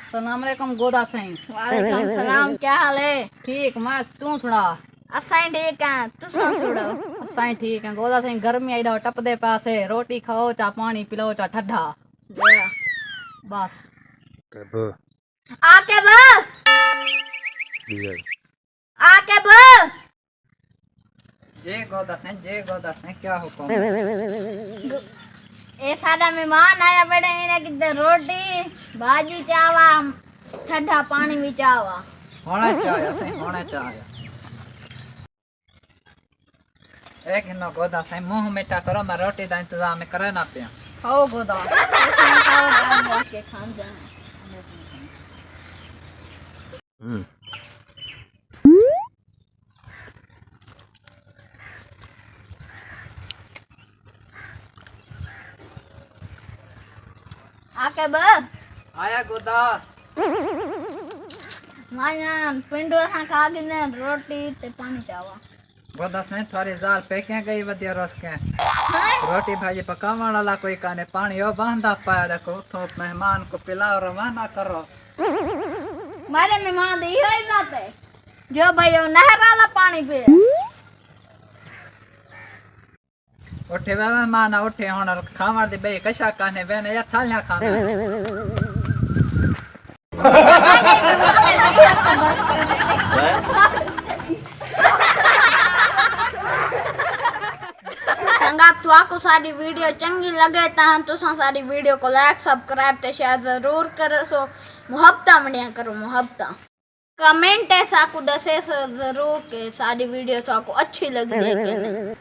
सलाम अलैकुम गोदा सिंह। वालेकुम सलाम, क्या हाल है? ठीक मस्त, तू सुना? असां ठीक है, तू सुनो। असां ठीक है। गोदा सिंह गर्मी आई दा टपदे पासे रोटी खाओ चा पानी पिलाओ चा ठंडा बस। आके बो आके बो। जय गोदा सिंह क्या हुक्म? ए साडा मेहमान आया बड़े इने किधर रोटी भाजी चावा ठंडा पानी भी चावा होना चाहिए सिंह, होना चाहिए। एक हिन्नो गोदा सिंह मुंह मीठा करो, मैं रोटी का इंतजाम करे ना पिया। हो गोदा के खान जा। आके बो आया गोदा। माया पिंडो सा खा गिने रोटी ते पानी चावा। गोदा सिंह थारी जार पेके गई वदिया रोस के रोटी भाजी पकावण वाला कोई काने, पानी ओ बांधा पाया देखो तो मेहमान को पिलाओ रवाना करो। मारे मेहमान दी होई जाते जो भाई वो नहर वाला पानी पे उठे वे मेहमान उठे होना खावण दी बे कशा काने वेने या थालियां खाना। संगा तो आपको सारी वीडियो चंगी लगे तो सारी वीडियो को लाइक सब्सक्राइब ते शेयर जरूर करो। सो मुहब्बता मणिया करो, मुहब्बता कमेंट है साकू दसे जरूर के सारी वीडियो तो आपको अच्छी लगी है कि नहीं।